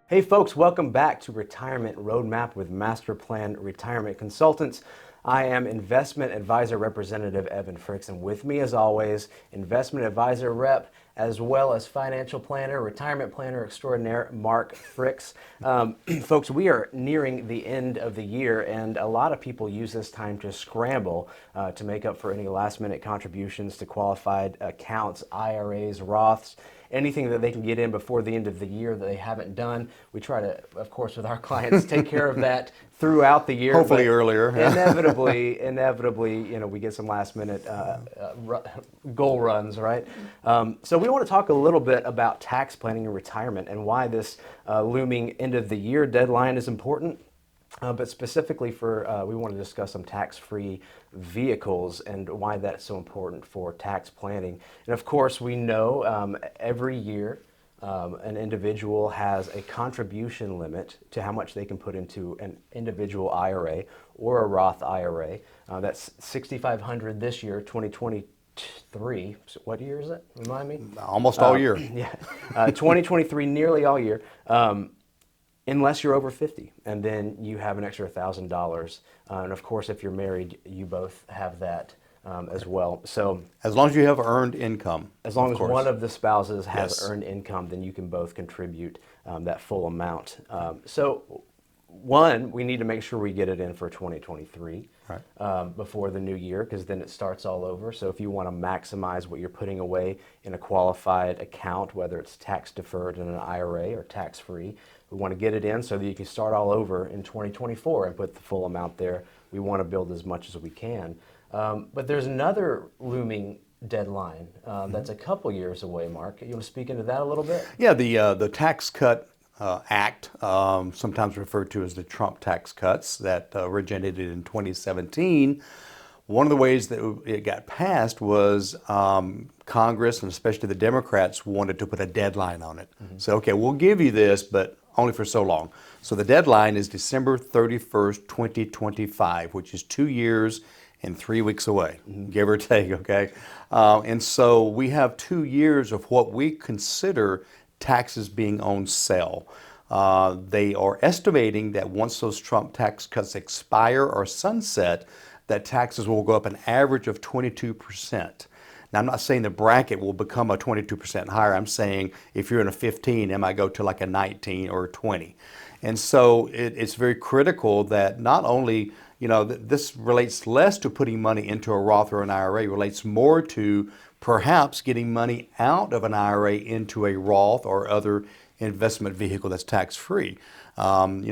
Hey folks, welcome back to Retirement Roadmap with MasterPlan Retirement Consultants. I am Investment Advisor Representative Evan Fricks, and with me as always, Investment Advisor Rep, as well as Financial Planner, Retirement Planner Extraordinaire, Mark Fricks. Folks, we are nearing the end of the year, and a lot of people use this time to scramble to make up for any last-minute contributions to qualified accounts, IRAs, Roths, anything that they can get in before the end of the year that they haven't done. We try to, of course, with our clients, take care of that throughout the year. Hopefully earlier. Inevitably, we get some last minute goal runs, right? So we want to talk a little bit about tax planning and retirement and why this looming end of the year deadline is important. But specifically we want to discuss some tax-free vehicles and why that's so important for tax planning. And of course, we know every year an individual has a contribution limit to how much they can put into an individual IRA or a Roth IRA. That's $6,500 this year, 2023. So what year is it? Remind me? Almost all year. Yeah, 2023, nearly all year. Unless you're over 50, and then you have an extra $1,000. And of course, if you're married, you both have that as well. So as long as you have earned income. As long as one of the spouses has Yes. earned income, then you can both contribute that full amount. So one, we need to make sure we get it in for 2023 before the new year, because then it starts all over. So if you want to maximize what you're putting away in a qualified account, whether it's tax deferred in an IRA or tax free, we want to get it in so that you can start all over in 2024 and put the full amount there. We want to build as much as we can. But there's another looming deadline that's a couple years away, Mark. You want to speak into that a little bit? Yeah, the Tax Cut Act, sometimes referred to as the Trump tax cuts that originated in 2017. One of the ways that it got passed was Congress, and especially the Democrats, wanted to put a deadline on it. So, okay, we'll give you this, but only for so long. So the deadline is December 31st, 2025, which is 2 years and 3 weeks away, give or take, okay? And so we have 2 years of what we consider taxes being on sale. They are estimating that once those Trump tax cuts expire or sunset, that taxes will go up an average of 22%. Now, I'm not saying the bracket will become a 22% higher. I'm saying if you're in a 15, it might go to like a 19 or a 20. And so it's very critical that not only, this relates less to putting money into a Roth or an IRA, relates more to perhaps getting money out of an IRA into a Roth or other investment vehicle that's tax-free. And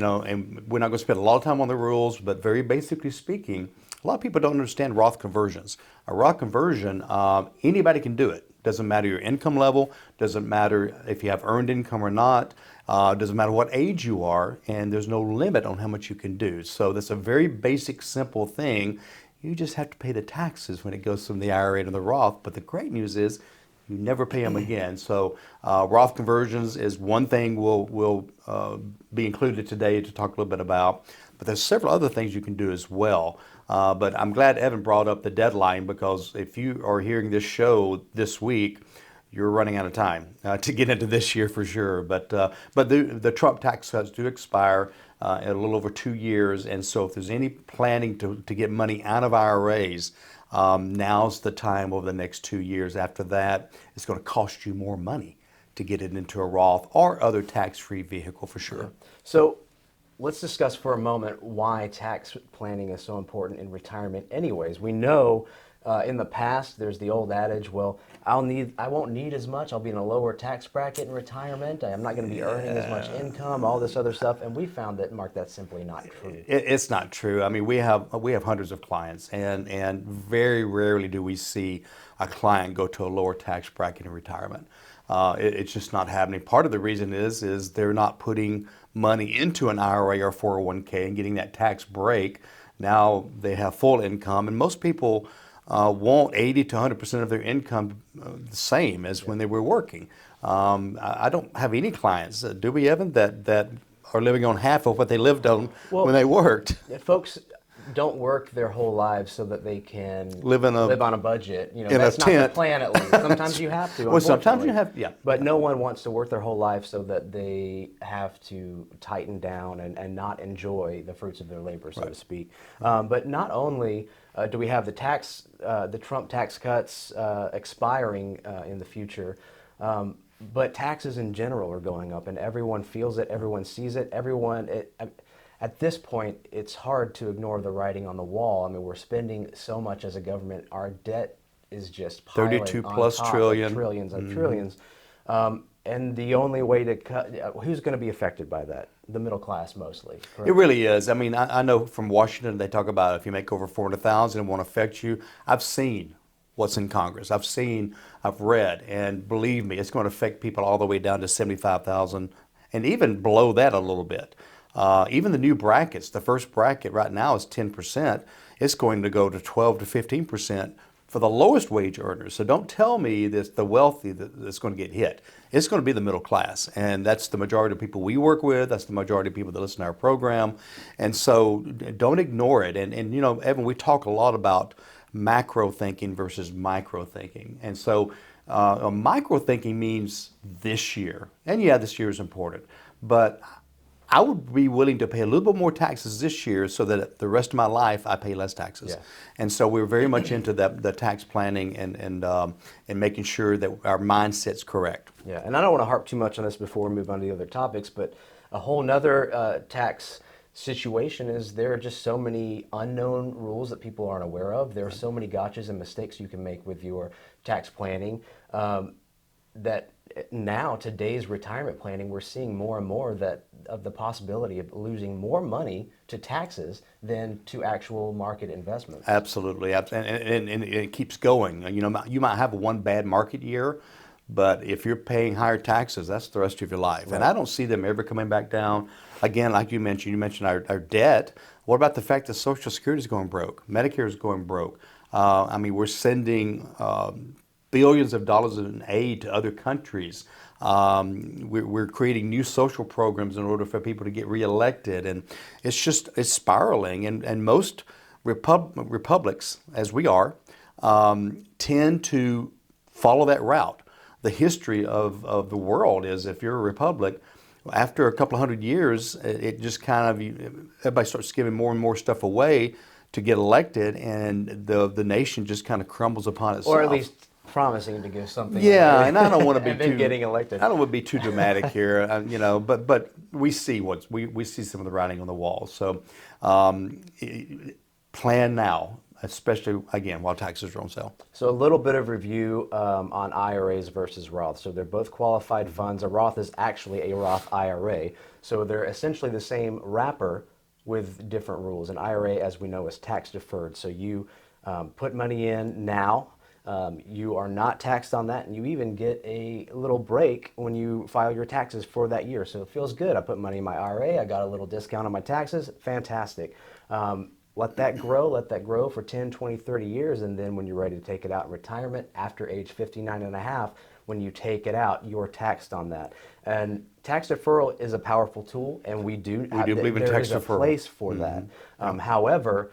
we're not going to spend a lot of time on the rules, but very basically speaking, a lot of people don't understand Roth conversions. A Roth conversion, anybody can do it. Doesn't matter your income level, doesn't matter if you have earned income or not, doesn't matter what age you are, and there's no limit on how much you can do. So that's a very basic, simple thing. You just have to pay the taxes when it goes from the IRA to the Roth. But the great news is you never pay them again. So Roth conversions is one thing we'll be included today to talk a little bit about. But there's several other things you can do as well. But I'm glad Evan brought up the deadline, because if you are hearing this show this week, you're running out of time to get into this year for sure. But the Trump tax cuts do expire in a little over 2 years. And so if there's any planning to get money out of IRAs, now's the time over the next 2 years. After that, it's going to cost you more money to get it into a Roth or other tax-free vehicle for sure. So let's discuss for a moment why tax planning is so important in retirement anyways. We know in the past there's the old adage, well, I won't need as much, I'll be in a lower tax bracket in retirement, I'm not going to be earning as much income, all this other stuff, and we found that, Mark, that's simply not true. It's not true. I mean, we have hundreds of clients, and very rarely do we see a client go to a lower tax bracket in retirement. It's just not happening. Part of the reason is they're not putting money into an IRA or 401k and getting that tax break. Now they have full income, and most people want 80 to 100% of their income the same as when they were working. I don't have any clients, do we, Evan, that are living on half of what they lived on when they worked? Folks, don't work their whole lives so that they can live on a budget. in That's a not tent. the plan, at least. Sometimes you have to. Well, sometimes you unfortunately. have, yeah. But no one wants to work their whole life so that they have to tighten down and not enjoy the fruits of their labor, so to speak. But not only do we have the Trump tax cuts expiring in the future, but taxes in general are going up, and everyone feels it, everyone sees it, at this point, it's hard to ignore the writing on the wall. I mean, we're spending so much as a government. Our debt is just piling 32 on plus top trillion. of trillions and trillions. And the only way to cut, who's going to be affected by that? The middle class mostly. Correct? It really is. I mean, I know from Washington, they talk about if you make over 400,000, it won't affect you. I've seen what's in Congress. I've read, and believe me, it's going to affect people all the way down to 75,000 and even below that a little bit. Even the new brackets, the first bracket right now is 10%. It's going to go to 12 to 15% for the lowest wage earners. So don't tell me that the wealthy that's going to get hit. It's going to be the middle class. And that's the majority of people we work with. That's the majority of people that listen to our program. And so don't ignore it. And you know, Evan, we talk a lot about macro thinking versus micro thinking. And so micro thinking means this year. And yeah, this year is important. But I would be willing to pay a little bit more taxes this year so that the rest of my life I pay less taxes. Yeah. And so we're very much into the tax planning and making sure that our mindset's correct. Yeah, and I don't want to harp too much on this before we move on to the other topics, but a whole nother tax situation is there are just so many unknown rules that people aren't aware of. There are so many gotchas and mistakes you can make with your tax planning that now, today's retirement planning, we're seeing more and more of the possibility of losing more money to taxes than to actual market investments. Absolutely, and it keeps going. You know, you might have one bad market year, but if you're paying higher taxes, that's the rest of your life. Right. And I don't see them ever coming back down. Again, like you mentioned our debt. What about the fact that Social Security is going broke? Medicare is going broke. I mean, we're sending billions of dollars in aid to other countries. We're creating new social programs in order for people to get reelected, and it's spiraling. And most republics, as we are, tend to follow that route. The history of the world is if you're a republic, after a couple of hundred years, it just kind of everybody starts giving more and more stuff away to get elected, and the nation just kind of crumbles upon itself. Or at least promising to give something. Yeah, away. And I don't want to be and then too getting elected. I don't want to be too dramatic here, you know. But we see we see some of the writing on the wall. So plan now, especially again while taxes are on sale. So a little bit of review on IRAs versus Roth. So they're both qualified funds. A Roth is actually a Roth IRA. So they're essentially the same wrapper with different rules. An IRA, as we know, is tax deferred. So you put money in now. You are not taxed on that, and you even get a little break when you file your taxes for that year. So it feels good. I put money in my IRA. I got a little discount on my taxes. Fantastic. Let that grow for 10, 20, 30 years, and then when you're ready to take it out in retirement after age 59 and a half, when you take it out, you're taxed on that. And tax deferral is a powerful tool, and we do believe in tax deferral. There is a place for that. However,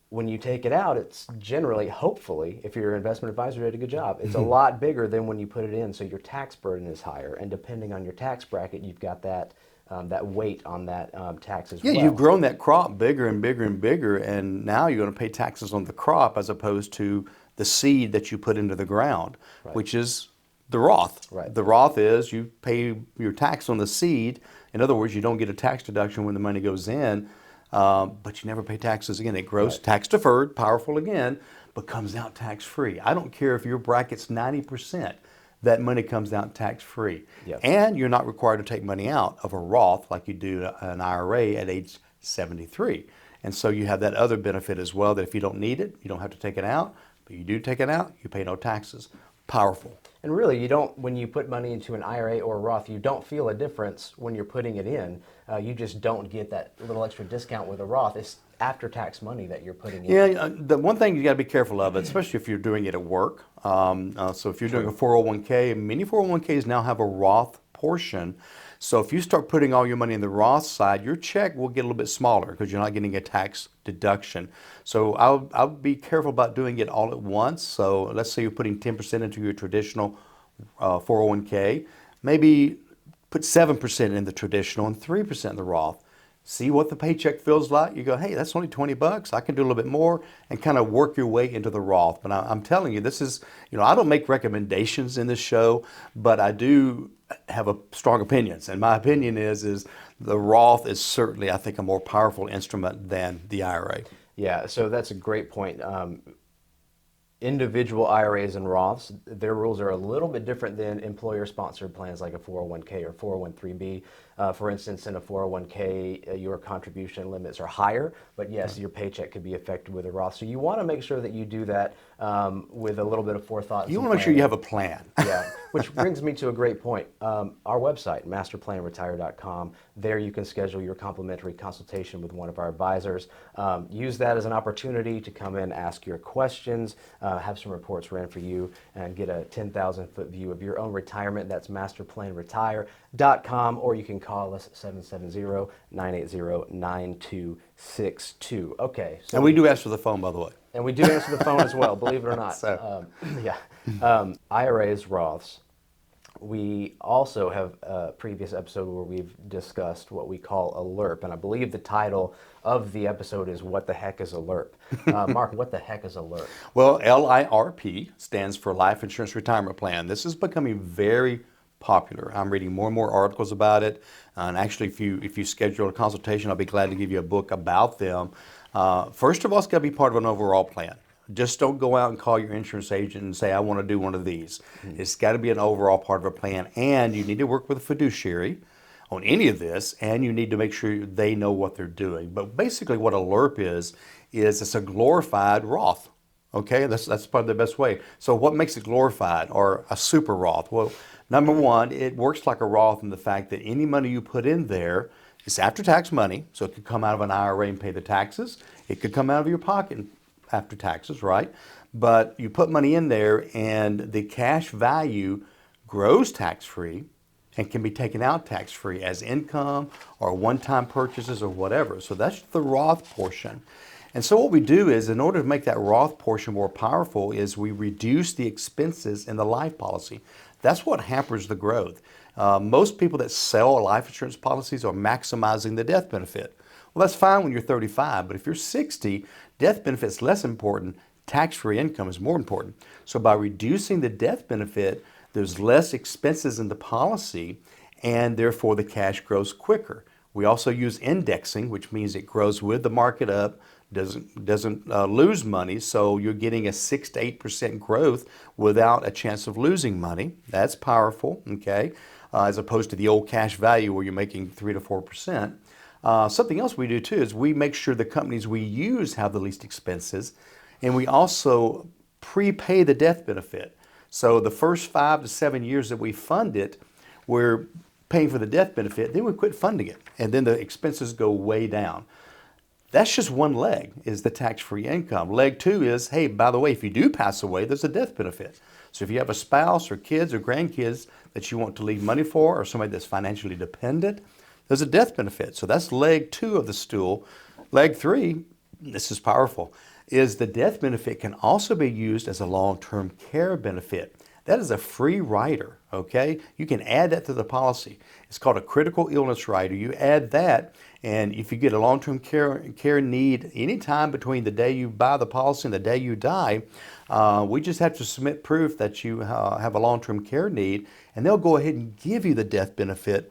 when you take it out, it's generally, hopefully, if your investment advisor did a good job, it's a lot bigger than when you put it in, so your tax burden is higher. And depending on your tax bracket, you've got that weight on that tax as well. Yeah, you've grown that crop bigger and bigger and bigger, and now you're going to pay taxes on the crop as opposed to the seed that you put into the ground, right, which is the Roth. Right. The Roth is you pay your tax on the seed. In other words, you don't get a tax deduction when the money goes in. But you never pay taxes again. It grows right, tax deferred, powerful again, but comes out tax free. I don't care if your bracket's 90%, that money comes out tax free. Yep. And you're not required to take money out of a Roth like you do an IRA at age 73. And so you have that other benefit as well, that if you don't need it, you don't have to take it out, but you do take it out, you pay no taxes. Powerful. And really, you don't, when you put money into an IRA or a Roth, you don't feel a difference when you're putting it in. You just don't get that little extra discount with a Roth. It's after-tax money that you're putting in. Yeah, the one thing you got to be careful of, especially if you're doing it at work. So if you're doing a 401k, many 401ks now have a Roth portion. So if you start putting all your money in the Roth side, your check will get a little bit smaller because you're not getting a tax deduction. So I'll be careful about doing it all at once. So let's say you're putting 10% into your traditional 401k, maybe put 7% in the traditional and 3% in the Roth. See what the paycheck feels like. You go, hey, that's only $20. I can do a little bit more, and kind of work your way into the Roth. But I'm telling you, this is, I don't make recommendations in this show, but I do have strong opinions. And my opinion is the Roth is certainly, I think, a more powerful instrument than the IRA. Yeah, so that's a great point. Individual IRAs and Roths, their rules are a little bit different than employer-sponsored plans like a 401k or 401(b). For instance, in a 401k, your contribution limits are higher, but yes, your paycheck could be affected with a Roth. So you want to make sure that you do that with a little bit of forethought. You want to make sure you have a plan. Yeah, which brings me to a great point. Our website, MasterPlanRetire.com, there you can schedule your complimentary consultation with one of our advisors. Use that as an opportunity to come in, ask your questions, have some reports ran for you, and get a 10,000-foot view of your own retirement. That's MasterPlanRetire.com, or you can call us 770-980-9262. Okay. So and we do answer the phone, by the way. And we do answer the phone as well, believe it or not. IRAs, Roths. We also have a previous episode where we've discussed what we call a LIRP, and I believe the title of the episode is What the Heck is a LIRP? Mark, what the heck is a LIRP? Well, LIRP stands for Life Insurance Retirement Plan. This is becoming very popular. I'm reading more and more articles about it, and actually if you schedule a consultation, I'll be glad to give you a book about them. First of all, it's got to be part of an overall plan. Just don't go out and call your insurance agent and say, I want to do one of these. It's got to be an overall part of a plan, and you need to work with a fiduciary on any of this, and you need to make sure they know what they're doing. But basically what a LIRP is it's a glorified Roth. Okay, that's probably the best way. So what makes it glorified or a super Roth? Well, number one, it works like a Roth in the fact that any money you put in there is after-tax money, so it could come out of an IRA and pay the taxes. It could come out of your pocket after taxes, right? But you put money in there and the cash value grows tax-free and can be taken out tax-free as income or one-time purchases or whatever. So that's the Roth portion. And so what we do is, in order to make that Roth portion more powerful, is we reduce the expenses in the life policy. That's what hampers the growth. Most people that sell life insurance policies are maximizing the death benefit. Well, that's fine when you're 35, but if you're 60, death benefit is less important. Tax-free income is more important. So by reducing the death benefit, there's less expenses in the policy, and therefore the cash grows quicker. We also use indexing, which means it grows with the market up, doesn't lose money, so you're getting a 6 to 8% growth without a chance of losing money. That's powerful, okay, as opposed to the old cash value where you're making 3 to 4%. Something else we do too is we make sure the companies we use have the least expenses, and we also prepay the death benefit. So the first 5 to 7 years that we fund it, we're paying for the death benefit, then we quit funding it, and then the expenses go way down. That's just one leg, is the tax-free income. Leg two is, hey, by the way, if you do pass away, there's a death benefit. So if you have a spouse or kids or grandkids that you want to leave money for, or somebody that's financially dependent, there's a death benefit. So that's leg two of the stool. Leg three, this is powerful, is the death benefit can also be used as a long-term care benefit. That is a free rider, okay? You can add that to the policy. It's called a critical illness rider. You add that, and if you get a long-term care need anytime between the day you buy the policy and the day you die, we just have to submit proof that you have a long-term care need, and they'll go ahead and give you the death benefit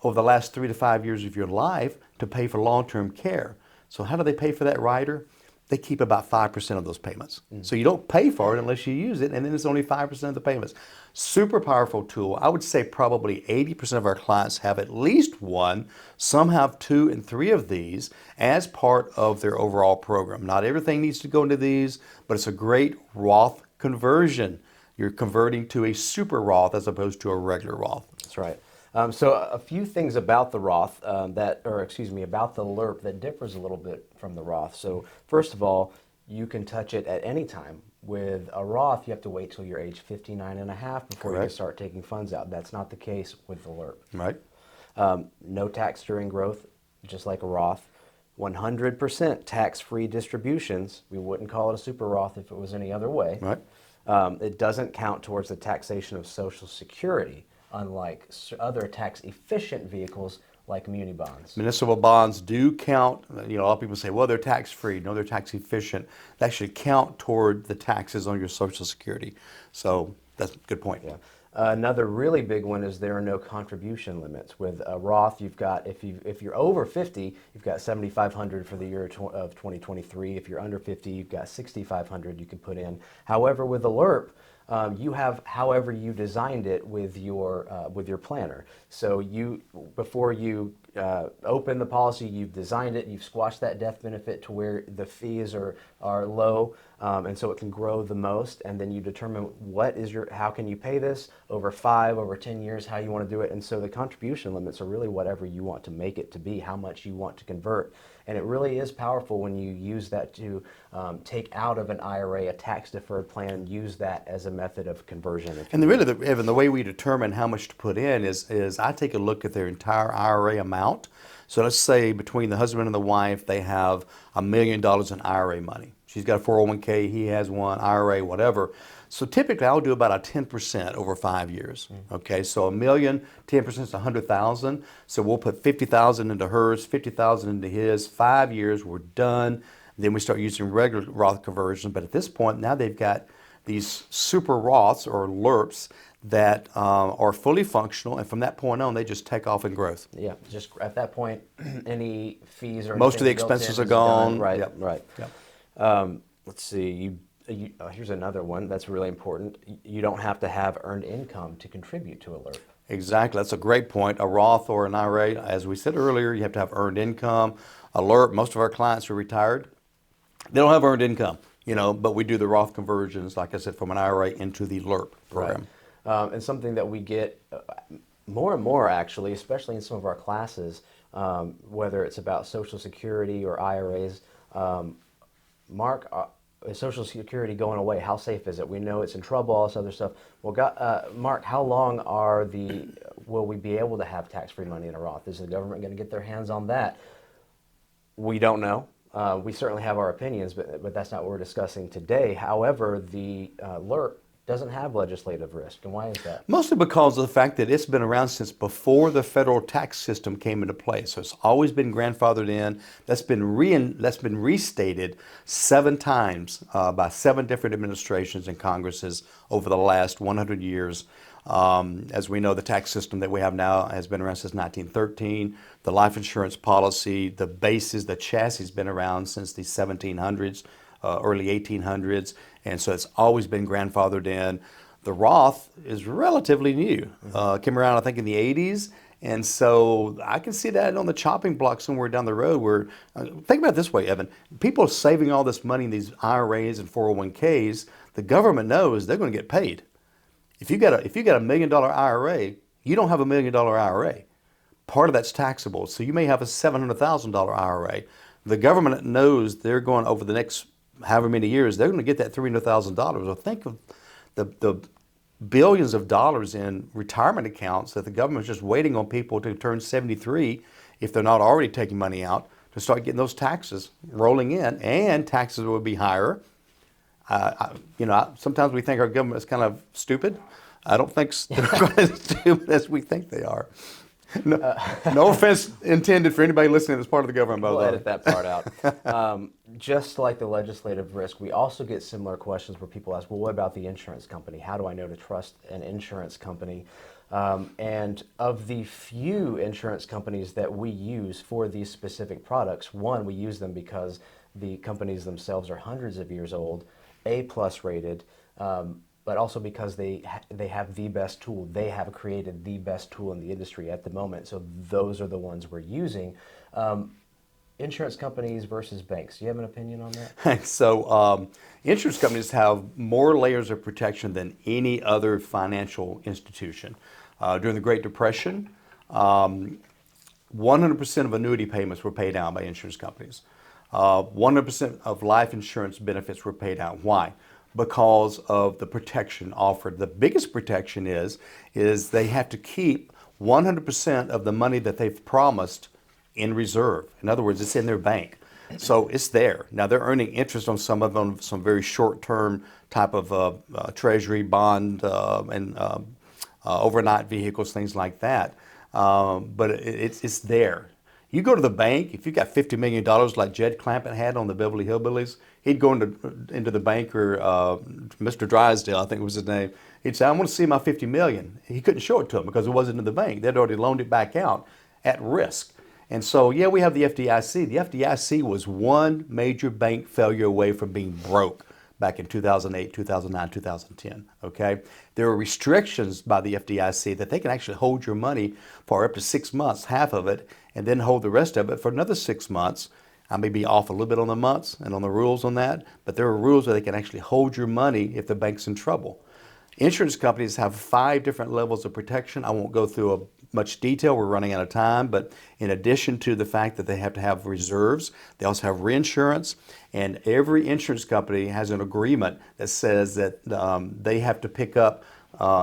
over the last 3 to 5 years of your life to pay for long-term care. So how do they pay for that rider? They keep about 5% of those payments. So you don't pay for it unless you use it, and then it's only 5% of the payments. Super powerful tool. I would say probably 80% of our clients have at least one. Some have 2 and 3 of these as part of their overall program. Not everything needs to go into these, but it's a great Roth conversion. You're converting to a super Roth as opposed to a regular Roth. That's right. So a few things about the Roth about the LIRP that differs a little bit from the Roth. So first of all, you can touch it at any time With a Roth, you have to wait till you're age 59 and a half before you can Correct. start taking funds out. That's not the case with the LIRP. Right. No tax during growth, just like a Roth. 100% tax-free distributions. We wouldn't call it a super Roth if it was any other way. Right. It doesn't count towards the taxation of Social Security, unlike other tax-efficient vehicles like muni bonds. Municipal bonds do count. You know, a lot of people say, well, they're tax-free. No, they're tax efficient. They should count toward the taxes on your Social Security. So that's a good point. Yeah. Another really big one is there are no contribution limits. With a Roth, you've got, if you're over 50, you've got 7,500 for the year of 2023. If you're under 50, you've got 6,500 you can put in. However, with a LIRP, you have however you designed it with your planner. So before you open the policy, you've designed it, you've squashed that death benefit to where the fees are low, and so it can grow the most. And then you determine how can you pay this over 5, over 10 years, how you want to do it. And so the contribution limits are really whatever you want to make it to be, how much you want to convert. And it really is powerful when you use that to take out of an IRA a tax-deferred plan, use that as a method of conversion. And Evan, the way we determine how much to put in is I take a look at their entire IRA amount. So let's say between the husband and the wife, they have $1 million in IRA money. She's got a 401k, he has one, IRA, whatever. So typically I'll do about a 10% over 5 years. Okay, so $1 million, 10% is 100,000. So we'll put 50,000 into hers, 50,000 into his. 5 years, we're done. Then we start using regular Roth conversion. But at this point, now they've got these super Roths or LIRPs that are fully functional, and from that point on, they just take off in growth. Yeah, just at that point, any fees or Most of the anything built expenses in are is gone. done. Right, Yep. right. Yep. Let's see. Here's another one that's really important. You don't have to have earned income to contribute to a LIRP. Exactly. That's a great point. A Roth or an IRA, as we said earlier, you have to have earned income. A LIRP, most of our clients are retired. They don't have earned income, but we do the Roth conversions, like I said, from an IRA into the LIRP program. Right. And something that we get more and more, actually, especially in some of our classes, whether it's about Social Security or IRAs. Mark, is Social Security going away? How safe is it? We know it's in trouble, all this other stuff. Well, Mark, how long will we be able to have tax-free money in a Roth? Is the government going to get their hands on that? We don't know. We certainly have our opinions, but that's not what we're discussing today. However, the LIRP doesn't have legislative risk, and why is that? Mostly because of the fact that it's been around since before the federal tax system came into play. So it's always been grandfathered in. That's been restated 7 times by 7 different administrations and Congresses over the last 100 years. As we know, the tax system that we have now has been around since 1913. The life insurance policy, the basis, the chassis has been around since the 1700s, early 1800s, and so it's always been grandfathered in. The Roth is relatively new. Came around, I think, in the 80s, and so I can see that on the chopping block somewhere down the road where, think about it this way, Evan, people are saving all this money in these IRAs and 401ks, the government knows they're going to get paid. If you got a $1 million IRA, you don't have a $1 million IRA. Part of that's taxable, so you may have a $700,000 IRA. The government knows they're going over the next however many years, they're going to get that $300,000. Well, think of the billions of dollars in retirement accounts that the government's just waiting on people to turn 73, if they're not already taking money out, to start getting those taxes rolling in, and taxes will be higher. Sometimes we think our government is kind of stupid. I don't think they're quite as stupid as we think they are. No offense intended for anybody listening that's part of the government, by the way. We'll edit that part out. Just like the legislative risk, we also get similar questions where people ask, well, what about the insurance company? How do I know to trust an insurance company? And of the few insurance companies that we use for these specific products, one, we use them because the companies themselves are hundreds of years old, A+ rated, but also because they have the best tool. They have created the best tool in the industry at the moment. So those are the ones we're using. Insurance companies versus banks. Do you have an opinion on that? So insurance companies have more layers of protection than any other financial institution. During the Great Depression, 100% of annuity payments were paid out by insurance companies. 100% of life insurance benefits were paid out. Why? because of the protection offered. The biggest protection is they have to keep 100% of the money that they've promised in reserve. In other words, it's in their bank. So it's there. Now they're earning interest on some of them, some very short-term type of treasury bond and overnight vehicles, things like that. But it's there. You go to the bank, if you've got $50 million like Jed Clampett had on the Beverly Hillbillies, he'd go into the banker, Mr. Drysdale, I think was his name. He'd say, I want to see my $50 million. He couldn't show it to him because it wasn't in the bank. They'd already loaned it back out at risk. And so, yeah, we have the FDIC. The FDIC was one major bank failure away from being broke back in 2008, 2009, 2010, okay? There are restrictions by the FDIC that they can actually hold your money for up to 6 months, half of it, and then hold the rest of it for another 6 months. I may be off a little bit on the months and on the rules on that, but there are rules where they can actually hold your money if the bank's in trouble. Insurance companies have 5 different levels of protection. I won't go through much detail. We're running out of time, but in addition to the fact that they have to have reserves, they also have reinsurance, and every insurance company has an agreement that says that they have to pick up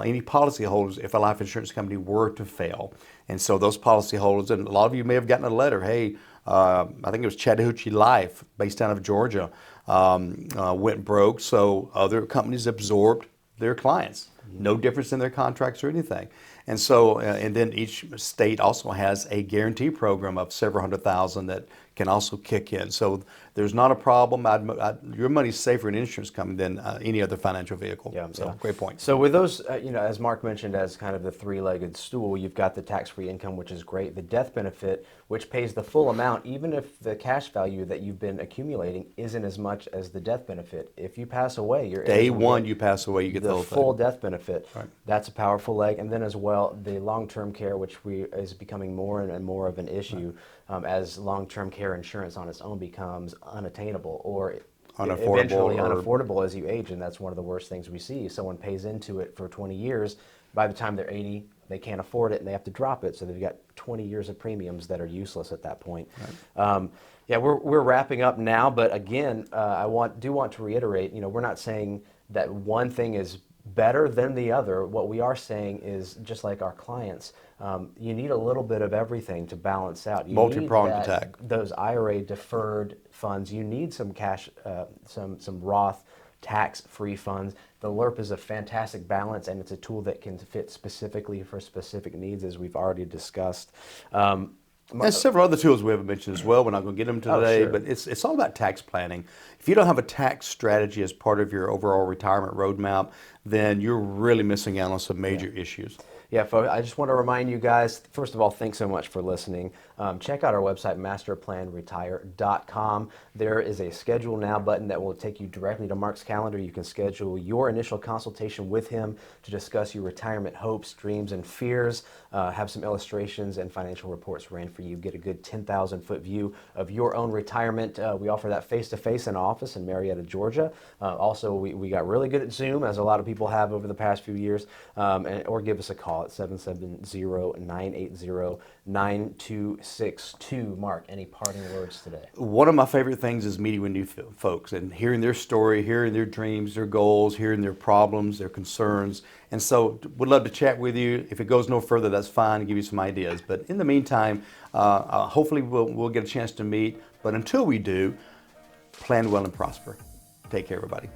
any policyholders if a life insurance company were to fail. And so those policyholders, and a lot of you may have gotten a letter, hey, I think it was Chattahoochee Life, based out of Georgia, went broke, so other companies absorbed their clients. No difference in their contracts or anything. And so, and then each state also has a guarantee program of several $100,000 that can also kick in. So there's not a problem. Your money's safer in an insurance company than any other financial vehicle. Yeah, so yeah. Great point. So with those, as Mark mentioned, as kind of the three-legged stool, you've got the tax-free income, which is great. The death benefit, which pays the full amount, even if the cash value that you've been accumulating isn't as much as the death benefit. If you pass away, you're Day one you pass away, you get the whole full thing. death benefit. Right. That's a powerful leg. And then as well, the long-term care, which is becoming more and more of an issue as long-term care insurance on its own becomes unattainable or eventually unaffordable as you age. And that's one of the worst things we see. Someone pays into it for 20 years. By the time they're 80, they can't afford it and they have to drop it. So they've got 20 years of premiums that are useless at that point. Right. Yeah, we're wrapping up now. But again, I do want to reiterate, we're not saying that one thing is better than the other. What we are saying is, just like our clients, you need a little bit of everything to balance out. You Multi-pronged need attack. Those IRA deferred funds. You need some cash, some Roth tax-free funds. The LIRP is a fantastic balance, and it's a tool that can fit specifically for specific needs, as we've already discussed. There's several other tools we haven't mentioned as well. We're not going to get them today, sure. but it's all about tax planning. If you don't have a tax strategy as part of your overall retirement roadmap, then you're really missing out on some major issues. Yeah, folks, I just want to remind you guys, first of all, thanks so much for listening. Check out our website, masterplanretire.com. There is a Schedule Now button that will take you directly to Mark's calendar. You can schedule your initial consultation with him to discuss your retirement hopes, dreams, and fears, have some illustrations and financial reports ran for you, get a good 10,000-foot view of your own retirement. We offer that face-to-face in our office in Marietta, Georgia. Also, we got really good at Zoom, as a lot of people have over the past few years, or give us a call at 770-980-9262. Mark, any parting words today? One of my favorite things is meeting with new folks and hearing their story, hearing their dreams, their goals, hearing their problems, their concerns. And so we'd love to chat with you. If it goes no further, that's fine, give you some ideas. But in the meantime, hopefully we'll get a chance to meet. But until we do, plan well and prosper. Take care, everybody.